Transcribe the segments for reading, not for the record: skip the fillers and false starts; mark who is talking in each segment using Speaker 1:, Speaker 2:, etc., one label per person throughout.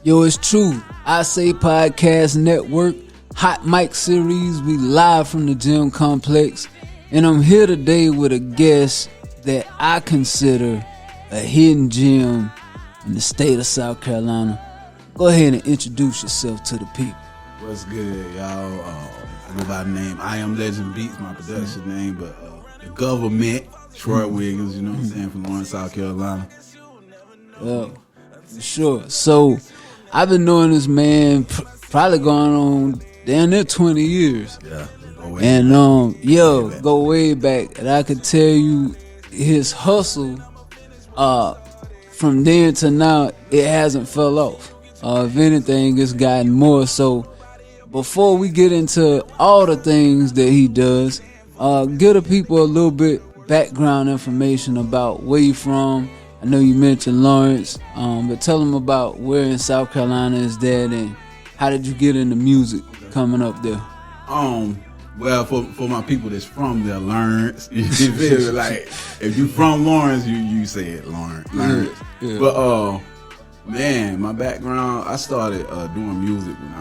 Speaker 1: Yo, it's true. I Say Podcast Network, Hot Mic Series. We live from the gym complex. And I'm here today with a guest that I consider a hidden gem in the state of South Carolina. Go ahead and introduce yourself to the people.
Speaker 2: What's good, y'all? I go by the name IAmLegendBeats, my production name, but the government, Troy Wiggins, you know what I'm saying, from Lawrence, South Carolina.
Speaker 1: Yeah, for sure. So, I've been knowing this man probably going on damn near 20 years.
Speaker 2: Yeah.
Speaker 1: And go way back. And I could tell you his hustle from then to now, it hasn't fell off. If anything, it's gotten more. So before we get into all the things that he does, give the people a little bit background information about where you from. I know you mentioned Lawrence, but tell them about where in South Carolina is that and how did you get into music coming up there?
Speaker 2: Well, for my people that's from there, Lawrence, you feel me? Like, if you from Lawrence, you say it, Lawrence.
Speaker 1: Yeah.
Speaker 2: But, man, my background, I started doing music when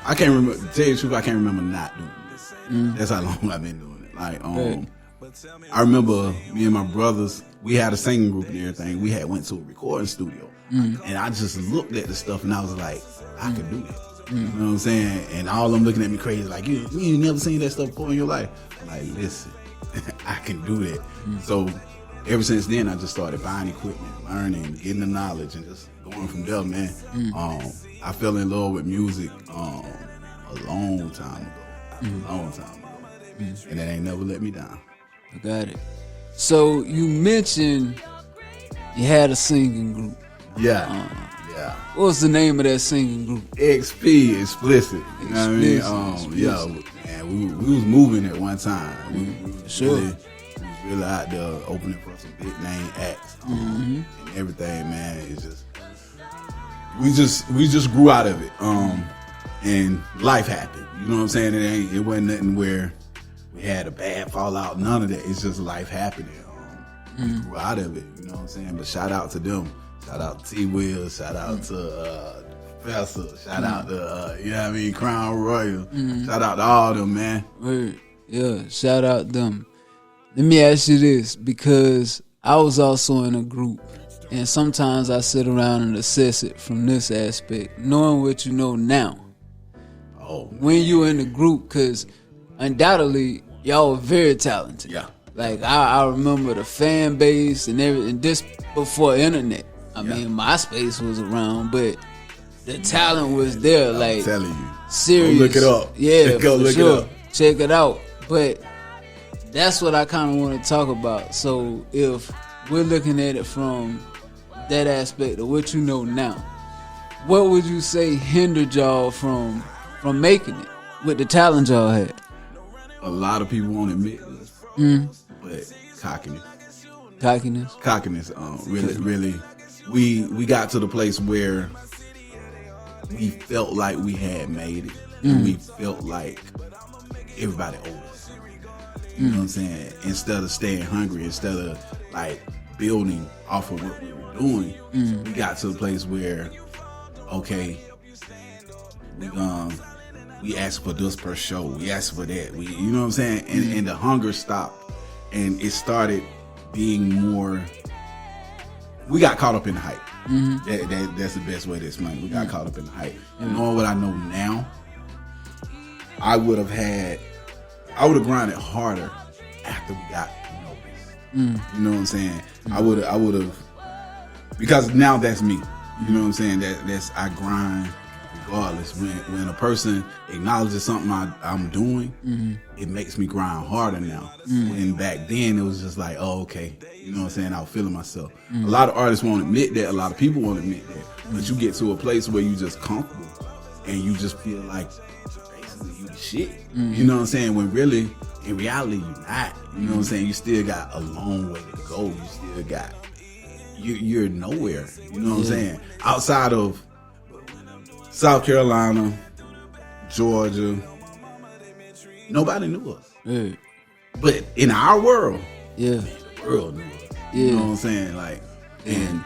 Speaker 2: I can't remember, to tell you the truth, I can't remember not doing this. That's how long I've been doing it. Like, I remember me and my brothers, we had a singing group and everything. We had went to a recording studio. And I just looked at the stuff and I was like, I could do that. You know what I'm saying? And all of them looking at me crazy, like, you ain't never seen that stuff before in your life. I'm like, listen, I can do that. So ever since then, I just started buying equipment, learning, getting the knowledge, and just going from there, man. I fell in love with music a long time ago. And that ain't never let me down.
Speaker 1: I got it. So you mentioned you had a singing group.
Speaker 2: Yeah.
Speaker 1: What was the name of that singing group?
Speaker 2: XP, Explicit. You know what I mean? Man, we was moving at one time. We was really out there opening for some big name acts and everything, man. It's just we just grew out of it. And life happened. You know what I'm saying? It wasn't nothing where we had a bad fallout, none of that. It's just life happening. We grew out of it, you know what I'm saying? But shout out to them. Shout out to T-Will, shout out to Professor, shout out to, you know what I mean, Crown Royal. Shout out to all them, man.
Speaker 1: Word. Yeah, shout out them. Let me ask you this, because I was also in a group, and sometimes I sit around and assess it from this aspect, knowing what you know now. When you in the group, because undoubtedly, y'all were very talented.
Speaker 2: Yeah.
Speaker 1: Like, I remember the fan base and everything, this before internet. I mean, MySpace was around, but the talent was there.
Speaker 2: I'm telling you.
Speaker 1: Serious.
Speaker 2: Go look it up.
Speaker 1: Yeah,
Speaker 2: Go look
Speaker 1: sure.
Speaker 2: it up.
Speaker 1: Check it out. But that's what I kind of want to talk about. So if we're looking at it from that aspect of what you know now, what would you say Hinder Jaw from making it with the talent y'all had?
Speaker 2: A lot of people won't admit this, but cockiness. Cockiness. Really. We got to the place where we felt like we had made it. And we felt like everybody owed us. You know what I'm saying? Instead of staying hungry, instead of like building off of what we were doing, we got to the place where, okay, we asked for this per show. We asked for that. You know what I'm saying? And the hunger stopped, and it started being more. We got caught up in the hype. That's the best way to explain it. We got caught up in the hype. And knowing what I know now, I would have grinded harder after we got noticed. You know what I'm saying? I would have, because now that's me. You know what I'm saying? That's I grind regardless. When a person acknowledges something I'm doing, it makes me grind harder now. When back then it was just like, oh, okay. You know what I'm saying? I was feeling myself. A lot of artists won't admit that. A lot of people won't admit that. But you get to a place where you just comfortable and you just feel like basically you the shit. You know what I'm saying? When really, in reality, you're not. You know what I'm saying? You still got a long way to go. You still got, you're nowhere. You know what I'm saying? Outside of South Carolina, Georgia, nobody knew us. But in our world, the world knew us. You know what I'm saying? Like, and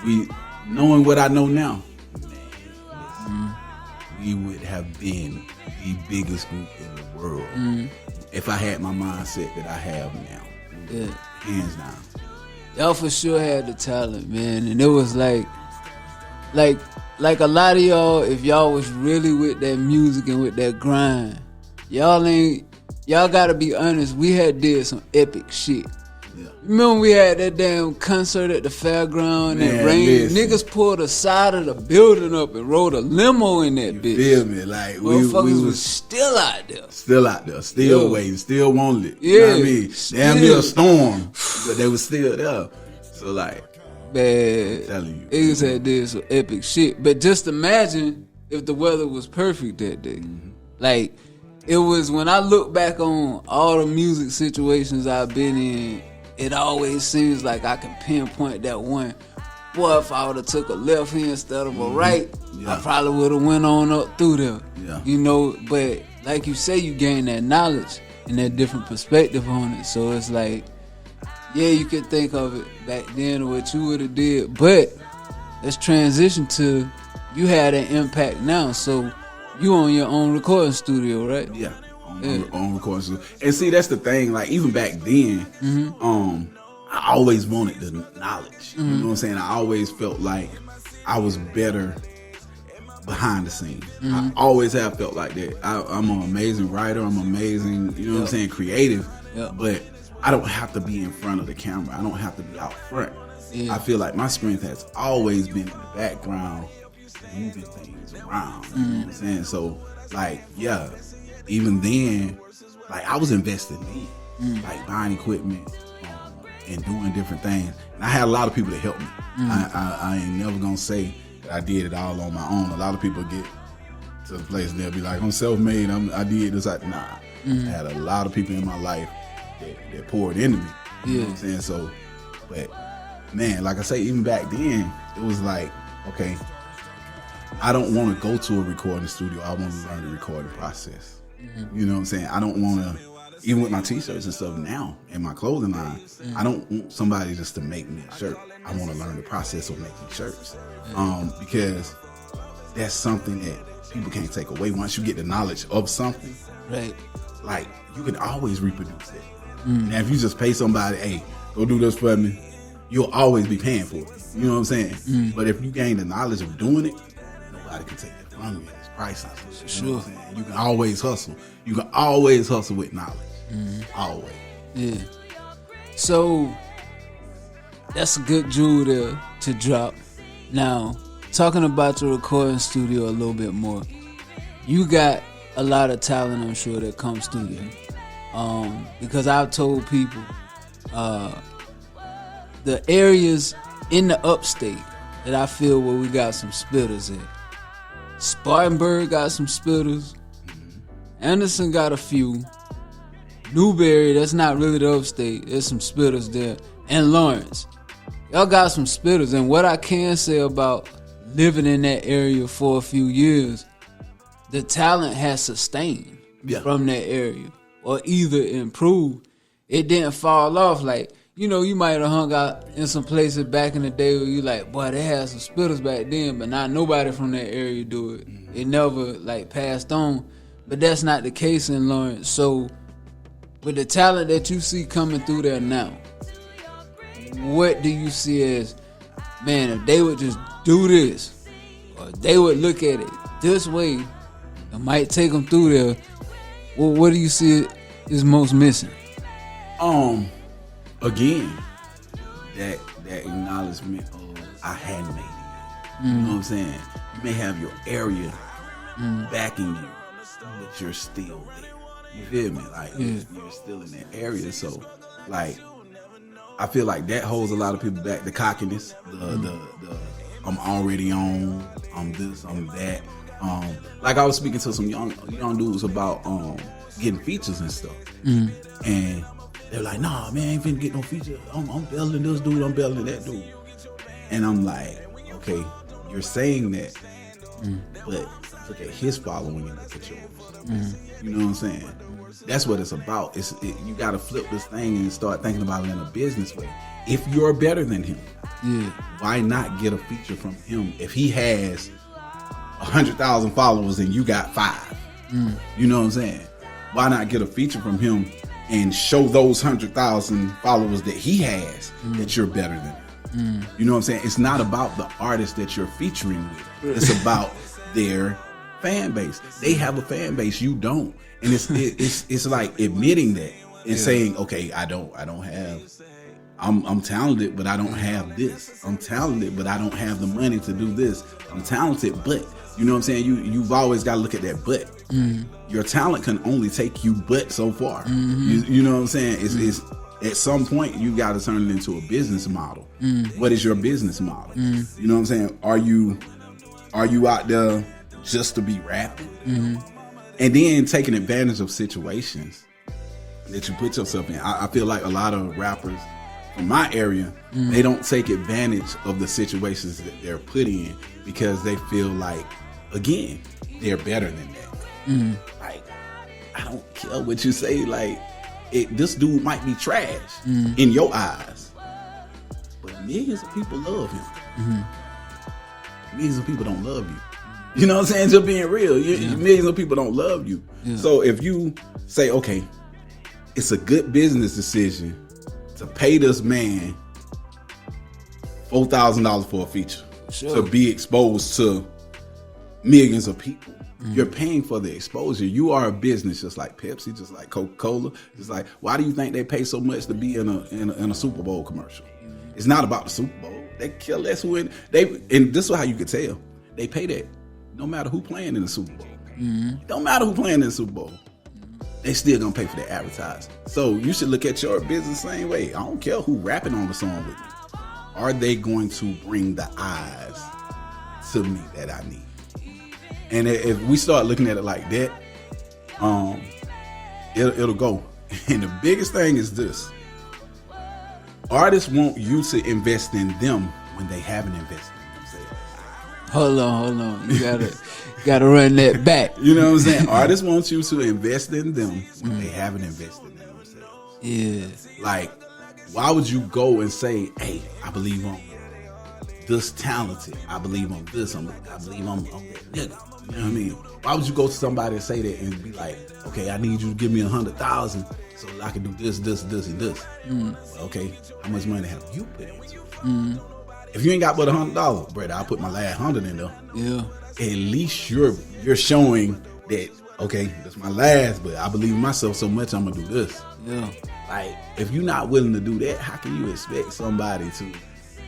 Speaker 2: we knowing what I know now, we would have been the biggest group in the world if I had my mindset that I have now.
Speaker 1: Yeah.
Speaker 2: Hands down.
Speaker 1: Y'all for sure had the talent, man. And it was like a lot of y'all, if y'all was really with that music and with that grind, y'all gotta be honest, we had did some epic shit. Yeah. Remember we had that damn concert at the fairground and it rained. Niggas pulled the side of the building up and rode a limo in that bitch.
Speaker 2: Feel me? Like
Speaker 1: motherfuckers was still out there.
Speaker 2: Still waiting, still wanted it.
Speaker 1: Yeah.
Speaker 2: You know what I mean? Damn near a storm, but they was still there. So like,
Speaker 1: man,
Speaker 2: I'm telling you.
Speaker 1: Niggas had did some epic shit. But just imagine if the weather was perfect that day. Like, it was, when I look back on all the music situations I've been in, it always seems like I can pinpoint that one. Boy, if I would have took a left here instead of a right, I probably would have went on up through there. Yeah. You know, but like you say, you gain that knowledge and that different perspective on it. So it's like, yeah, you could think of it back then or what you would have did, but let's transition to, you had an impact now. So you on your own recording studio, right?
Speaker 2: Yeah. On recording studio. And see, that's the thing, like even back then, I always wanted the knowledge. You know what I'm saying? I always felt like I was better behind the scenes. I always have felt like that. I'm an amazing writer. I'm amazing, you know what I'm saying, creative. But I don't have to be in front of the camera. I don't have to be out front. I feel like my strength has always been in the background, moving things around. You know what I'm saying? So, like, yeah, even then, like, I was investing in, like, buying equipment and doing different things. And I had a lot of people that helped me. I ain't never gonna say that I did it all on my own. A lot of people get to the place and they'll be like, I'm self-made, I did this. Nah. I had a lot of people in my life that poured into me. You know what I'm saying? So, but man, like I say, even back then, it was like, okay, I don't want to go to a recording studio. I want to learn the recording process. You know what I'm saying? I don't want to, even with my t-shirts and stuff now and my clothing line, I don't want somebody just to make me a shirt. I want to learn the process of making shirts. Because that's something that people can't take away. Once you get the knowledge of something,
Speaker 1: right?
Speaker 2: Like, you can always reproduce it. Now, if you just pay somebody, hey, go do this for me, you'll always be paying for it. You know what I'm saying? But if you gain the knowledge of doing it, nobody can take that from you. It's priceless. You know what I'm saying? You can always hustle. You can always hustle with knowledge. Always.
Speaker 1: Yeah. So that's a good jewel there to drop. Now, talking about the recording studio a little bit more, you got a lot of talent, I'm sure, that comes through you. Because I've told people the areas in the upstate that I feel where we got some spitters in. Spartanburg got some spitters. Anderson got a few. Newberry, that's not really the upstate. There's some spitters there. And Lawrence. Y'all got some spitters. And what I can say about living in that area for a few years, the talent has sustained from that area. Or either improved. It didn't fall off. Like, you know, you might have hung out in some places back in the day where you like, boy, they had some spitters back then, but not nobody from that area do it. It never like passed on. But that's not the case in Lawrence. So with the talent that you see coming through there now, what do you see as, man, if they would just do this, or they would look at it this way, it might take them through there. Well, what do you see is most missing?
Speaker 2: Again, that acknowledgement of I hadn't made it. You know what I'm saying? You may have your area backing you, but you're still there. You feel me? Like you're still in that area. So, like, I feel like that holds a lot of people back. The cockiness, the I'm already on, I'm this, I'm that. Like I was speaking to some young dudes about getting features and stuff, and they're like, "Nah, man, I ain't finna get no feature. I'm building this dude, I'm building that dude." And I'm like, "Okay, you're saying that, but look at his following and look at yours." You know what I'm saying? That's what it's about. You got to flip this thing and start thinking about it in a business way. If you're better than him, why not get a feature from him? If he has 100,000 followers and you got 5. You know what I'm saying? Why not get a feature from him and show those 100,000 followers that he has that you're better than him? You know what I'm saying? It's not about the artist that you're featuring with. It's about their fan base. They have a fan base, you don't. And it's like admitting that and saying, okay, I don't have, I'm talented, but I don't have this. I'm talented, but I don't have the money to do this. I'm talented, but you know what I'm saying? You've always got to look at that but. Your talent can only take you but so far. You know what I'm saying? It's at some point you got to turn it into a business model. What is your business model? You know what I'm saying? Are you out there just to be rapping? And then taking advantage of situations that you put yourself in. I feel like a lot of rappers from my area, they don't take advantage of the situations that they're put in because they feel like, again, they're better than that. Like, I don't care what you say. Like, this dude might be trash in your eyes, but millions of people love him. Millions of people don't love you. You know what I'm saying? Just being real. Millions of people don't love you. So if you say, okay, it's a good business decision to pay this man $4,000 for a feature to be exposed to millions of people. You're paying for the exposure. You are a business just like Pepsi, just like Coca-Cola. It's like, why do you think they pay so much to be in a Super Bowl commercial? It's not about the Super Bowl. They kill less who and this is how you can tell. They pay that no matter who playing in the Super Bowl. Don't matter who playing in the Super Bowl. They still gonna pay for their advertising. So you should look at your business the same way. I don't care who rapping on the song with me. Are they going to bring the eyes to me that I need? And if we start looking at it like that, it'll go. And the biggest thing is this: artists want you to invest in them when they haven't invested in themselves.
Speaker 1: Hold on. You gotta run that back.
Speaker 2: You know what I'm saying? Artists want you to invest in them when they haven't invested in themselves.
Speaker 1: Yeah.
Speaker 2: Like, why would you go and say, hey, I believe I'm this talented. I believe I'm this. I believe I'm that nigga. You know what I mean? Why would you go to somebody and say that and be like, okay, I need you to give me 100,000 so I can do this, and this. Okay, how much money have you put into it? If you ain't got but $100, brother, I'll put my last 100 in there.
Speaker 1: Yeah.
Speaker 2: At least you're showing that, okay, that's my last, but I believe in myself so much I'm gonna do this.
Speaker 1: Yeah.
Speaker 2: Like, if you're not willing to do that, how can you expect somebody to,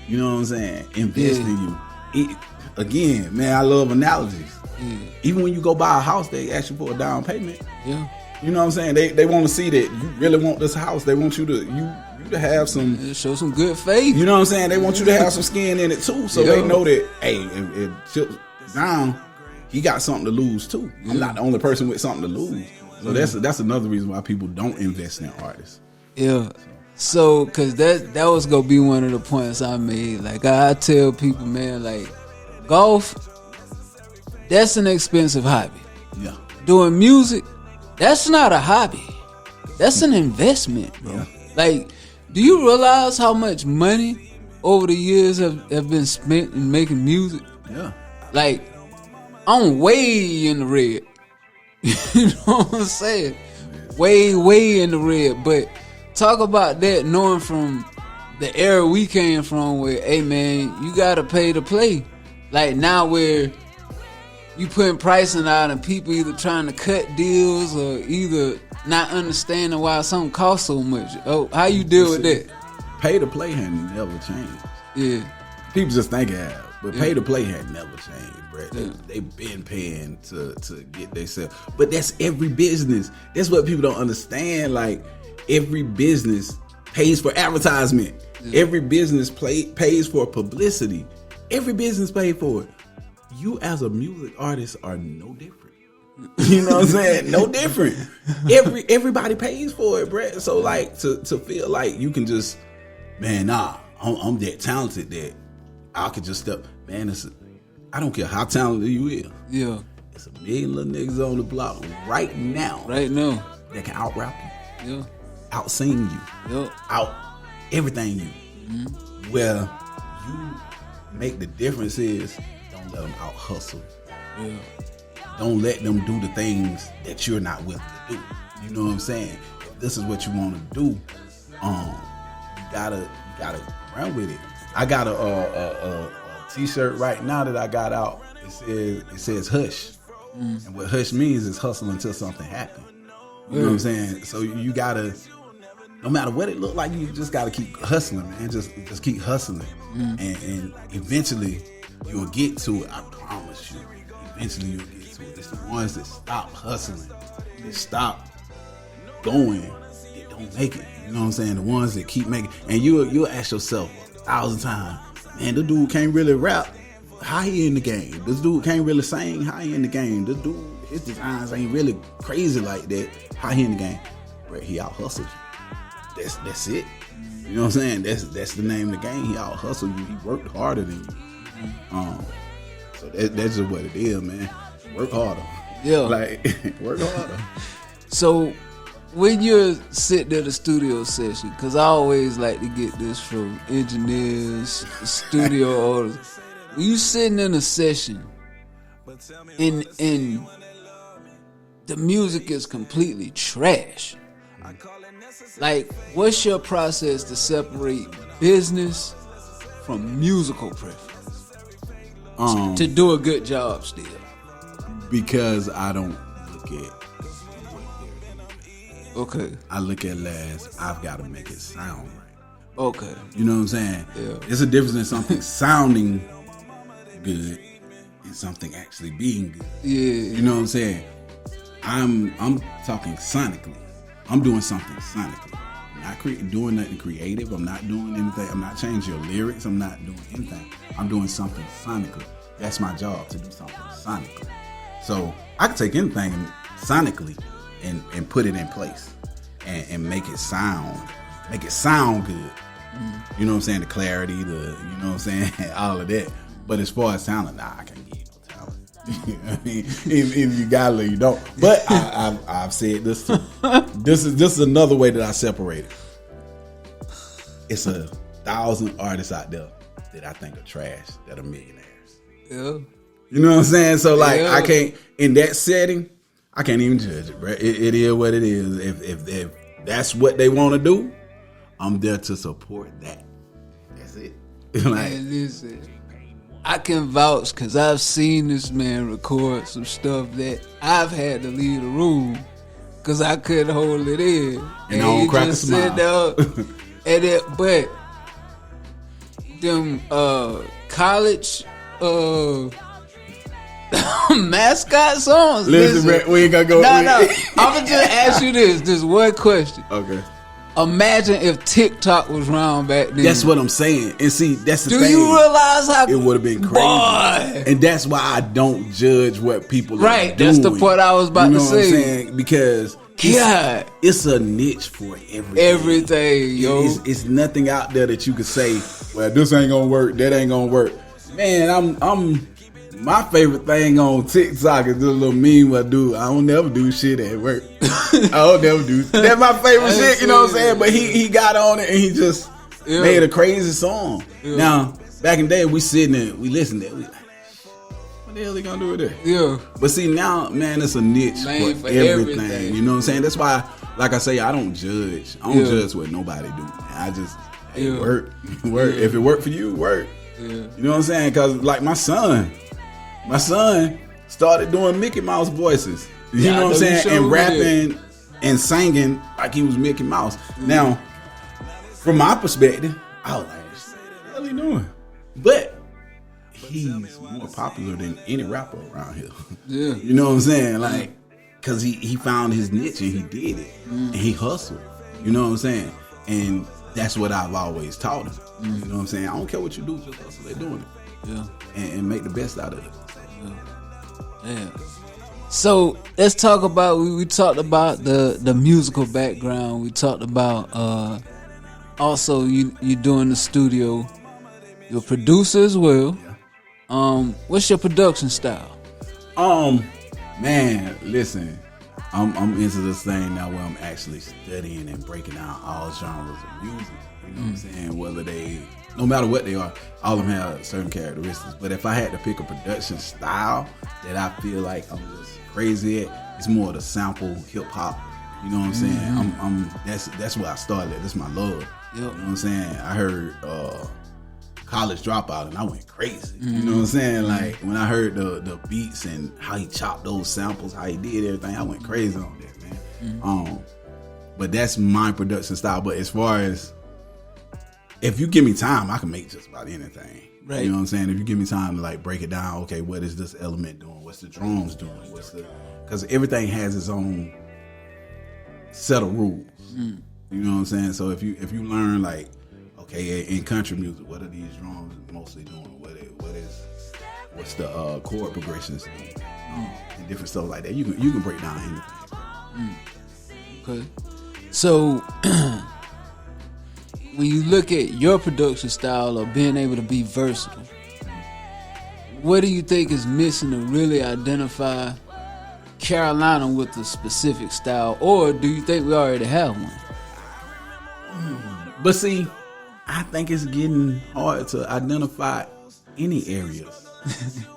Speaker 2: you know what I'm saying, invest in you? Again, man, I love analogies. Even when you go buy a house, they ask you for a down payment.
Speaker 1: Yeah.
Speaker 2: You know what I'm saying? They want to see that you really want this house. They want you to have some,
Speaker 1: show some good faith.
Speaker 2: You know what I'm saying? They want you to have some skin in it too, so they know that, hey, if it chips down, he got something to lose too. I'm not the only person with something to lose. So that's another reason why people don't invest in artists.
Speaker 1: Yeah. So, cause that was gonna be one of the points I made. Like, I tell people, man, like, golf, that's an expensive hobby.
Speaker 2: Yeah.
Speaker 1: Doing music, that's not a hobby. That's an investment, bro.
Speaker 2: Yeah.
Speaker 1: Like, do you realize how much money over the years have been spent in making music?
Speaker 2: Yeah.
Speaker 1: Like, I'm way in the red. You know what I'm saying? Way in the red. But talk about that, knowing from the era we came from where, hey man, you gotta pay to play. Like, now where you putting pricing out and people either trying to cut deals or either not understanding why something costs so much. Oh, how you deal with that?
Speaker 2: Pay to play had never changed.
Speaker 1: Yeah.
Speaker 2: People just think it has, but pay to play had never changed, bro. They've been paying to get themselves. But that's every business. That's what people don't understand. Like, every business pays for advertisement. Every business pays for publicity. Every business pays for it. You as a music artist are no different. You know what I'm saying? No different. Everybody pays for it, bro. So like to feel like you can just, man, I'm that talented that I could just step, man, I don't care how talented you is.
Speaker 1: Yeah.
Speaker 2: There's a million little niggas on the block right now that can out rap you.
Speaker 1: Yeah.
Speaker 2: Out sing you.
Speaker 1: Yeah.
Speaker 2: Out everything you. Where you make the difference is, don't let them out hustle
Speaker 1: Yeah.
Speaker 2: Don't let them do the things that you're not willing to do. You know what I'm saying? If this is what you want to do, you gotta run with it. I got a t-shirt right now that I got out. It says hush. And what hush means is hustle until something happens. You know what I'm saying? So you gotta, no matter what it look like, you just gotta keep hustling, man. Just keep hustling. And eventually you'll get to it. I promise you. Eventually you'll get to it. It's the ones that stop hustling, that stop going, that don't make it. You know what I'm saying? The ones that keep making, and you'll ask yourself 1,000 times, man, this dude can't really rap. How he in the game? This dude can't really sing. How he in the game? This dude, his designs ain't really crazy like that. How he in the game? But he out hustled you. That's it. You know what I'm saying? That's the name of the game. He out hustled you. He worked harder than you. So that's just what it is, man. Work harder.
Speaker 1: Yeah.
Speaker 2: Like work harder.
Speaker 1: So when you're sitting at a studio session, because I always like to get this from engineers, studio owners. When you sitting in a session and the music is completely trash, like, what's your process to separate business from musical preference to do a good job still?
Speaker 2: Because I don't look at.
Speaker 1: Okay.
Speaker 2: I look at last. I've got to make it sound right.
Speaker 1: Okay.
Speaker 2: You know what I'm saying?
Speaker 1: Yeah.
Speaker 2: There's a difference in something sounding good and something actually being good.
Speaker 1: Yeah.
Speaker 2: You know what I'm saying? I'm talking sonically. I'm doing something sonically. I'm not doing nothing creative. I'm not doing anything. I'm not changing your lyrics. I'm not doing anything. I'm doing something sonically. That's my job, to do something sonically. So I can take anything sonically and put it in place and make it sound good. You know what I'm saying? The clarity, you know what I'm saying? All of that. But as far as talent, I can't give you no talent. You know what I mean? If you got it, you don't. But I've said this too. This is another way that I separate it. It's 1,000 artists out there that I think are trash, that are millionaires.
Speaker 1: Yeah.
Speaker 2: You know what I'm saying? So like,
Speaker 1: Yeah.
Speaker 2: I can't, in that setting, I can't even judge it, bro. It is what it is. If that's what they want to do, I'm there to support that. That's it. Like,
Speaker 1: Man, listen, I can vouch because I've seen this man record some stuff that I've had to leave the room because I couldn't hold it in.
Speaker 2: And I don't crack a
Speaker 1: just
Speaker 2: smile.
Speaker 1: Sit there, but them college mascot songs.
Speaker 2: listen, bro, we ain't gonna go.
Speaker 1: No. I'm gonna just ask you this one question.
Speaker 2: Okay.
Speaker 1: Imagine if TikTok was around back then.
Speaker 2: That's what I'm saying. And see, that's the
Speaker 1: Do
Speaker 2: thing.
Speaker 1: you realize how
Speaker 2: It would have been crazy.
Speaker 1: Boy.
Speaker 2: And that's why I don't judge what people are
Speaker 1: Right,
Speaker 2: doing.
Speaker 1: that's the part I was about
Speaker 2: You know
Speaker 1: to
Speaker 2: what I'm
Speaker 1: say.
Speaker 2: saying? Because
Speaker 1: God.
Speaker 2: it's a niche for everything.
Speaker 1: Everything, yo.
Speaker 2: It's nothing out there that you could say, well, this ain't gonna work, that ain't gonna work. Man, I'm my favorite thing on TikTok is this little meme I do. I don't never do shit at work. I don't never do. That's my favorite shit, you know what I'm saying? But he got on it and he just made a crazy song.
Speaker 1: Yeah.
Speaker 2: Now, back in the day, we sitting there, we listened to it. We like, what the hell they gonna do with that?
Speaker 1: Yeah.
Speaker 2: But see, now, man, it's a niche
Speaker 1: Man,
Speaker 2: for
Speaker 1: for
Speaker 2: everything.
Speaker 1: everything.
Speaker 2: You know what I'm saying? That's why, like I say, I don't judge. I don't judge what nobody do. I just, hey, work. Work. If it work for you, work.
Speaker 1: Yeah.
Speaker 2: You know what I'm saying? Because, like, my son started doing Mickey Mouse voices. You know what I'm saying? And rapping and singing like he was Mickey Mouse. Now, from my perspective, I was like, what the hell he doing? But he's more popular than any rapper around here.
Speaker 1: Yeah.
Speaker 2: You know what I'm saying? Like, because he found his niche and he did it. And he hustled. You know what I'm saying? And that's what I've always taught him. You know what I'm saying? I don't care what you do, just hustle at doing it.
Speaker 1: Yeah.
Speaker 2: And make the best out of it.
Speaker 1: Yeah. So let's talk about. We talked about the musical background. We talked about also you doing the studio. You're a producer as well. What's your production style?
Speaker 2: Man, listen, I'm into this thing now where I'm actually studying and breaking down all genres of music. You know what I'm saying? Whether no matter what they are, all of them have certain characteristics. But if I had to pick a production style that I feel like I'm just crazy at, it's more of the sample hip hop. You know what I'm saying? That's where I started at. That's my love. You know what I'm saying? I heard College Dropout and I went crazy. You know what I'm saying? Like when I heard the beats and how he chopped those samples, how he did everything, I went crazy on that, man. But that's my production style. But as far as if you give me time, I can make just about anything. Right. You know what I'm saying? If you give me time to like break it down, okay, what is this element doing? What's the drums doing? Because everything has its own set of rules. You know what I'm saying? So if you learn like, okay, in country music, what are these drums mostly doing? What's the chord progressions doing? And different stuff like that. You can break down anything.
Speaker 1: Okay. So when you look at your production style of being able to be versatile, what do you think is missing to really identify Carolina with a specific style, or do you think we already have one?
Speaker 2: But see, I think it's getting hard to identify any areas.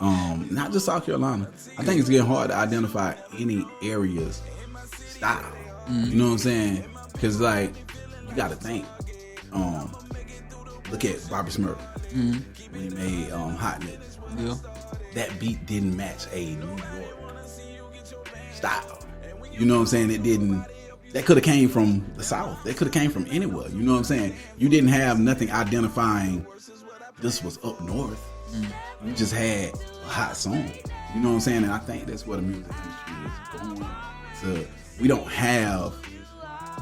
Speaker 2: Not just South Carolina. I think it's getting hard to identify any areas style. You know what I'm saying? Because like you got to think. Look at Bobby Smurf when he made Hot Niggas.
Speaker 1: Yeah.
Speaker 2: That beat didn't match a New York style. You know what I'm saying? It didn't. That could have came from the South. That could have came from anywhere. You know what I'm saying? You didn't have nothing identifying this was up north. You just had a hot song. You know what I'm saying? And I think that's where the music industry is going to. We don't have.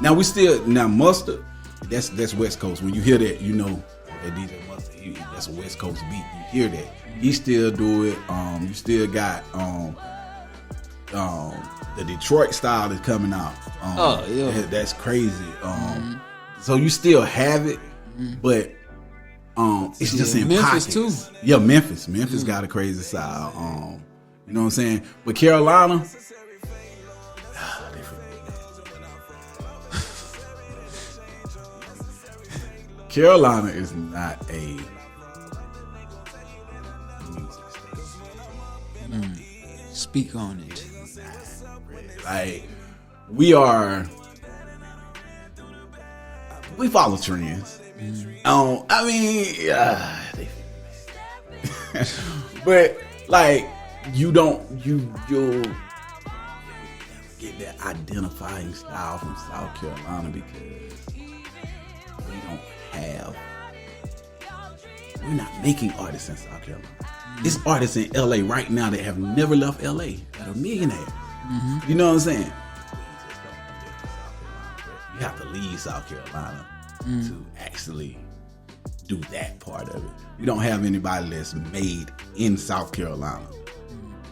Speaker 2: Now Mustard, that's West Coast. When you hear that, you know that DJ Mustard, that's a West Coast beat. You hear that. He still do it. You still got the Detroit style is coming out. That's crazy. So you still have it, but it's just in
Speaker 1: Memphis
Speaker 2: pockets
Speaker 1: too.
Speaker 2: Yeah, Memphis got a crazy style. You know what I'm saying? But Carolina, Carolina is not a music station.
Speaker 1: Speak on it.
Speaker 2: Like we follow trends. I mean, but like you'll get that identifying style from South Carolina because we're not making artists in South Carolina. It's artists in LA right now that have never left LA that are millionaires. You know what I'm saying? You have to leave South Carolina to actually do that part of it. We don't have anybody that's made in South Carolina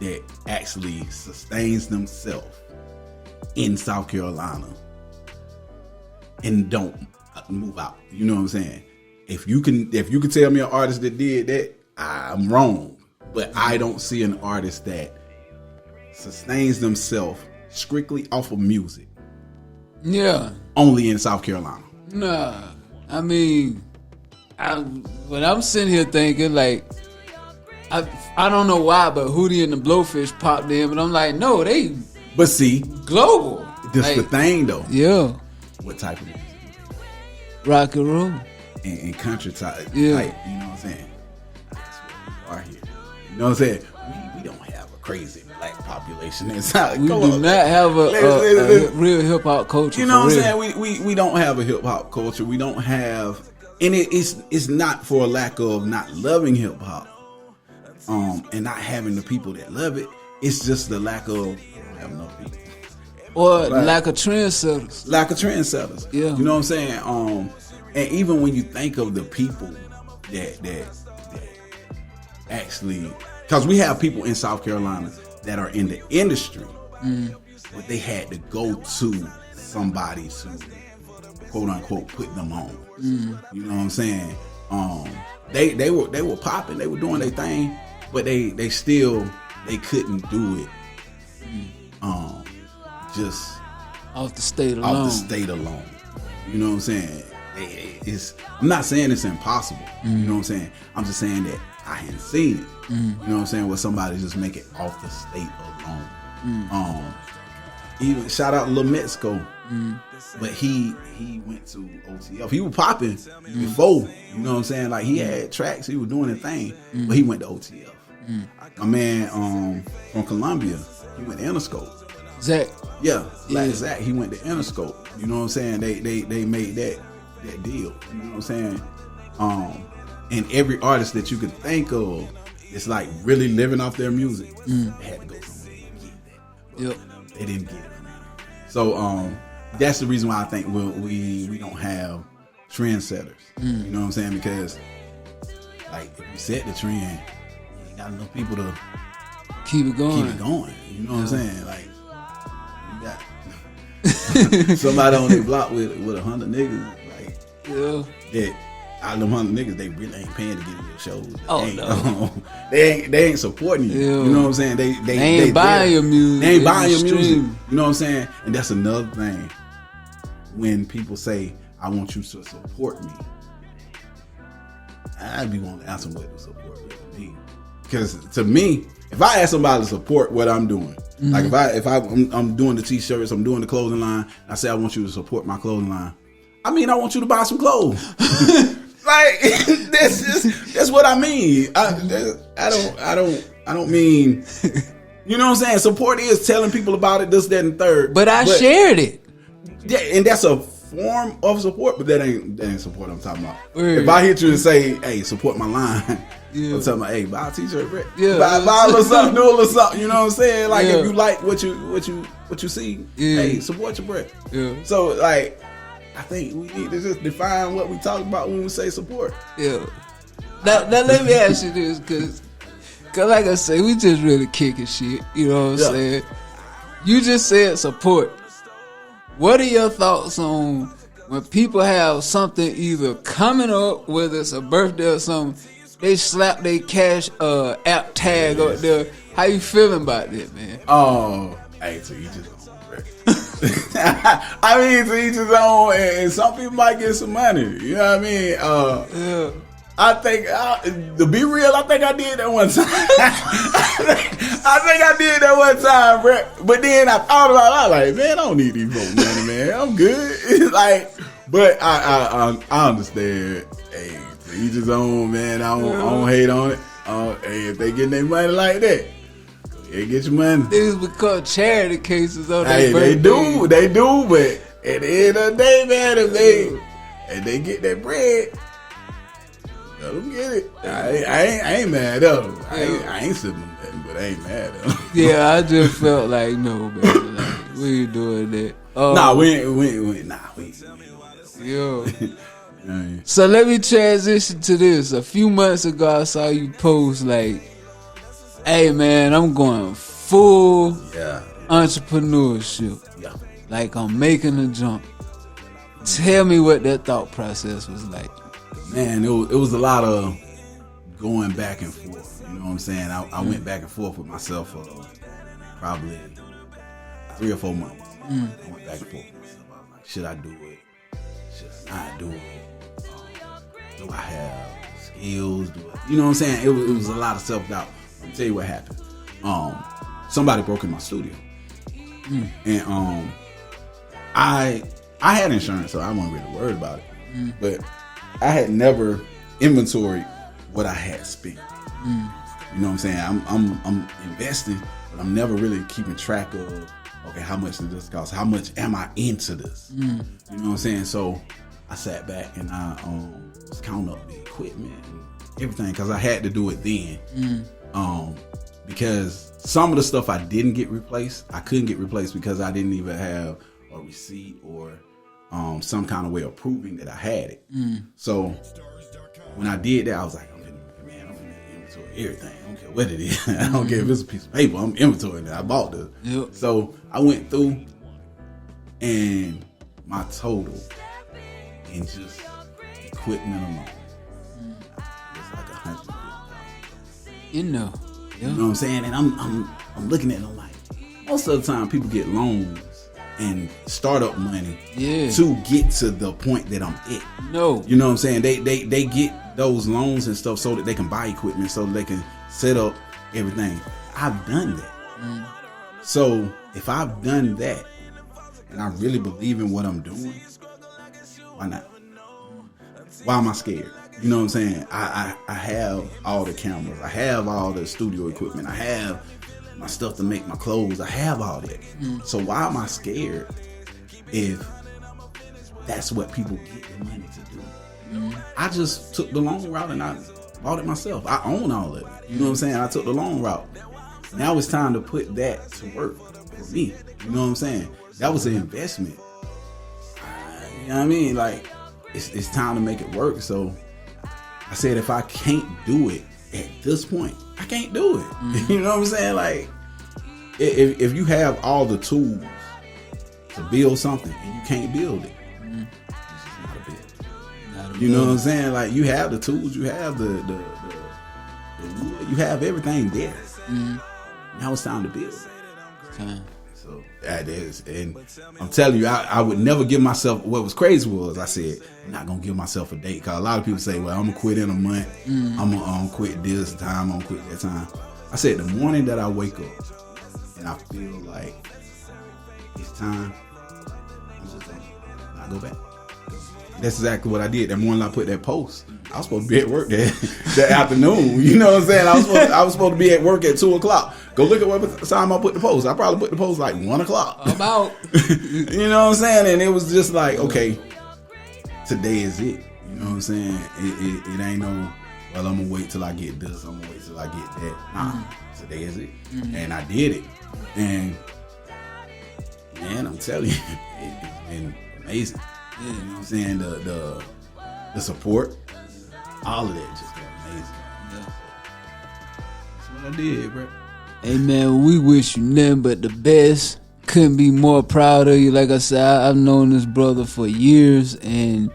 Speaker 2: that actually sustains themselves in South Carolina and don't move out. You know what I'm saying? If you can tell me an artist that did that, I'm wrong. But I don't see an artist that sustains themselves strictly off of music.
Speaker 1: Yeah.
Speaker 2: Only in South Carolina.
Speaker 1: Nah. I mean, when I'm sitting here thinking like, I don't know why, but Hootie and the Blowfish popped in, but I'm like, no, they.
Speaker 2: But see,
Speaker 1: global.
Speaker 2: This
Speaker 1: like,
Speaker 2: the thing though.
Speaker 1: Yeah.
Speaker 2: What type of music?
Speaker 1: Rock and roll.
Speaker 2: And country type.
Speaker 1: Yeah.
Speaker 2: Type, you know what I'm saying? That's what we are here. You know what I'm saying? We don't have a crazy black population inside.
Speaker 1: We do not have a real hip hop culture.
Speaker 2: You know what I'm saying? We don't have a hip hop culture. We don't have, and it's not for a lack of not loving hip hop, and not having the people that love it. It's just the lack of we don't have enough people.
Speaker 1: Or lack of trendsetters.
Speaker 2: Lack of trendsetters.
Speaker 1: Yeah.
Speaker 2: You know what I'm saying? And even when you think of the people that actually, because we have people in South Carolina that are in the industry, but they had to go to somebody to quote unquote put them on. You know what I'm saying? They were popping, they were doing their thing, but they couldn't do it. Just
Speaker 1: off the state alone.
Speaker 2: Off the state alone. You know what I'm saying? I'm not saying it's impossible. You know what I'm saying? I'm just saying that I hadn't seen it. You know what I'm saying? Where somebody just make it off the state alone. Even shout out Lil Mexico. But he went to OTF. He was popping before. You know what I'm saying? Like he had tracks, he was doing a thing, but he went to OTF. My man from Colombia, he went to Interscope.
Speaker 1: Zach.
Speaker 2: Yeah, Zach, he went to Interscope. You know what I'm saying? They made that deal. You know what I'm saying? And every artist that you could think of, it's like really living off their music. They had to go somewhere and get that.
Speaker 1: Yep.
Speaker 2: They didn't get it. So that's the reason why I think we don't have trendsetters. You know what I'm saying? Because like if you set the trend, you got enough people to
Speaker 1: keep it going.
Speaker 2: You know what I'm saying? Like you got somebody on their block with 100 niggas, like that. Out of them 100 niggas, they really ain't paying to get in your shows. They ain't supporting you. You know what I'm saying? They
Speaker 1: ain't buying your music.
Speaker 2: They ain't buying your music. You know what I'm saying? And that's another thing. When people say, I want you to support me, I'd be wanting to ask them what to support me. Because to me, if I ask somebody to support what I'm doing, like if I'm doing the t-shirts, I'm doing the clothing line, I say I want you to support my clothing line, I mean I want you to buy some clothes. Like that's what I mean. I don't mean, you know what I'm saying? Support is telling people about it, this, that, and third.
Speaker 1: But I shared it.
Speaker 2: Yeah, and that's a form of support, but that ain't support I'm talking about.
Speaker 1: Word.
Speaker 2: If I hit you and say, hey, support my line, I'm talking about, hey, buy a t-shirt, Brett.
Speaker 1: Yeah.
Speaker 2: Buy a little something, do a little something, you know what I'm saying? Like if you like what you see, hey, support your Brett. Yeah. So like I think we need to just define what we talk about when we say support.
Speaker 1: Yeah. Now let me ask you this, cause like I say, we just really kicking shit. You know what I'm saying? You just said support. What are your thoughts on when people have something either coming up, whether it's a birthday or something, they slap their cash app tag up there? How you feeling about that, man?
Speaker 2: Oh, hey, so you just I mean, to each his own, and some people might get some money. You know what I mean? I think, to be real, I think I did that one time. I think I did that one time, bro. But then I thought about it. I was like, man, I don't need these folks money, man. I'm good. Like, but I understand. Hey, to each his own, man. I don't hate on it. Hey, if they getting their money like that, they get your money.
Speaker 1: These become charity cases on their
Speaker 2: Hey,
Speaker 1: birthday.
Speaker 2: they do, but at the end of the day, man, if they get that bread, let them get it. I ain't mad at them. I ain't sipping nothing, but I ain't mad at them.
Speaker 1: Yeah, I just felt like, no, man, like, we ain't doing that.
Speaker 2: Nah, we ain't.
Speaker 1: Yo. So let me transition to this. A few months ago, I saw you post like, hey man, I'm going full entrepreneurship. Yeah. Like I'm making a jump. Tell me what that thought process was like.
Speaker 2: Man, it was a lot of going back and forth. You know what I'm saying? I went back and forth with myself for probably 3 or 4 months. I went back and forth with myself. I was like, should I do it? Should I not do it? Do I have skills? You know what I'm saying? It was a lot of self-doubt. Let me tell you what happened. Somebody broke in my studio. And I had insurance, so I wasn't really worried about it. But I had never inventoried what I had spent. You know what I'm saying? I'm investing, but I'm never really keeping track of, okay, how much does this cost? How much am I into this? You know what I'm saying? So I sat back and I was counting up the equipment and everything, because I had to do it then. Because some of the stuff I didn't get replaced, I couldn't get replaced because I didn't even have a receipt or some kind of way of proving that I had it. So when I did that, I was like, I'm gonna inventory everything. I don't care what it is. I don't care if it's a piece of paper. I'm inventorying it. I bought this. Yep. So I went through, and my total in just equipment alone was like $150,000.
Speaker 1: You know.
Speaker 2: You know what I'm saying? And I'm looking at it, and I'm like, most of the time people get loans and startup money
Speaker 1: Yeah.
Speaker 2: to get to the point that I'm at.
Speaker 1: No.
Speaker 2: You know what I'm saying? They get those loans and stuff so that they can buy equipment, so that they can set up everything. I've done that. So if I've done that and I really believe in what I'm doing, why not? Why am I scared? You know what I'm saying? I have all the cameras. I have all the studio equipment. I have my stuff to make my clothes. I have all that. So why am I scared if that's what people get the money to do? I just took the long route and I bought it myself. I own all of it. You know what I'm saying? I took the long route. Now it's time to put that to work for me. You know what I'm saying? That was an investment. You know what I mean? Like, it's time to make it work. So I said, if I can't do it at this point, I can't do it. You know what I'm saying? Like, if you have all the tools to build something and you can't build it, it's just not a build. You know what I'm saying? Like, you have the tools, you have the wood, you have everything there. Now it's time to build. So that is, and I'm telling you, I would never give myself. What was crazy was I said, I'm not gonna give myself a date, because a lot of people say, well, I'm gonna quit in a month. I'm gonna quit this time. I'm gonna quit that time. I said, the morning that I wake up and I feel like it's time, I'm just gonna not go back. That's exactly what I did. That morning I put that post, I was supposed to be at work that afternoon. You know what I'm saying? I was supposed to be at work at 2:00. Go look at what time I put the post. I probably put the post like 1:00.
Speaker 1: About.
Speaker 2: You know what I'm saying? And it was just like, okay, today is it. You know what I'm saying? It ain't no, well, I'm gonna wait till I get this. I'm gonna wait till I get that. Nah, today is it. And I did it. And man, I'm telling you, it's been amazing. You know what I'm saying? The support, all of that just got amazing. That's what I did, bro.
Speaker 1: Hey man, we wish you nothing but the best. Couldn't be more proud of you. Like I said, I've known this brother for years, and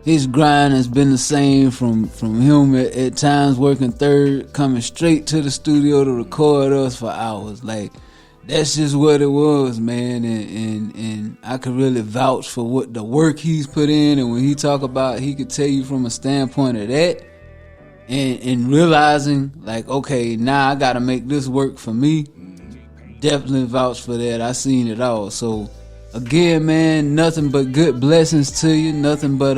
Speaker 1: his grind has been the same from him at times working third, coming straight to the studio to record us for hours. Like, that's just what it was, man. And I could really vouch for what the work he's put in. And when he talk about, he could tell you from a standpoint of that, and realizing like, okay, now I got to make this work for me. Definitely vouch for that. I seen it all. So again, man, nothing but good blessings to you. Nothing but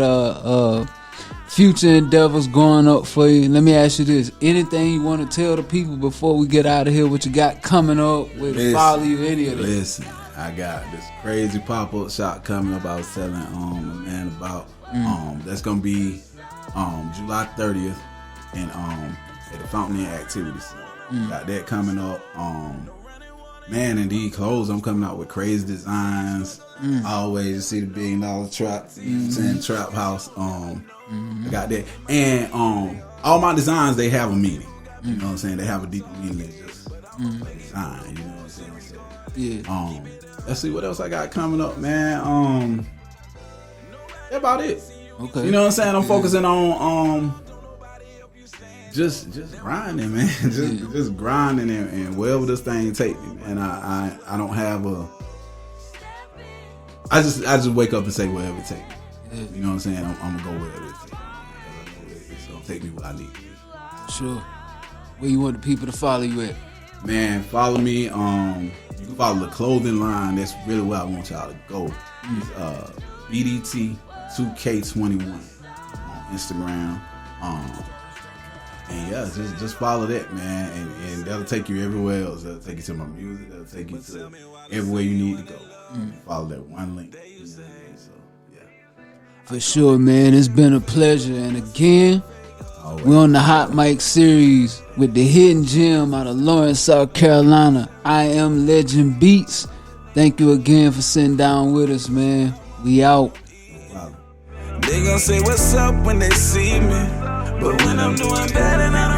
Speaker 1: future endeavors going up for you. Let me ask you this: anything you want to tell the people before we get out of here? What you got coming up? Follow you, any of that?
Speaker 2: Listen, I got this crazy pop-up shop coming up. I was telling a man about. That's gonna be July 30th, and at the Fountain Inn Activity Center. Got that coming up. Man, and these clothes, I'm coming out with crazy designs. I always see the $1 billion trap, you know what I'm saying, trap house. I got that. And all my designs, they have a meaning. You know what I'm saying? They have a deeper meaning than just a design, you know what I'm saying? So,
Speaker 1: Yeah.
Speaker 2: Let's see what else I got coming up, man. That's about it.
Speaker 1: Okay.
Speaker 2: You know what I'm saying? I'm focusing on just grinding, man. just grinding and wherever this thing take me, man. I don't have I just wake up and say wherever it take me. Yeah. You know what I'm saying? I'm gonna go wherever it take me. It's gonna take me what I need.
Speaker 1: Sure. Where you want the people to follow you at?
Speaker 2: Man, follow me. You can follow the clothing line. That's really where I want y'all to go. It's BDT2K21 on Instagram. And yeah, just follow that, man, and that'll take you everywhere else. That'll take you to my music. That'll take you to everywhere you need to go. Follow that one link. So yeah.
Speaker 1: For sure, man. It's been a pleasure. And again, we're on the Hot Mic series with the hidden gem out of Lawrence, South Carolina. IAmLegendBeats. Thank you again for sitting down with us, man. We out.
Speaker 3: They gon' say what's up when they see me, but when I'm doing bad and I don't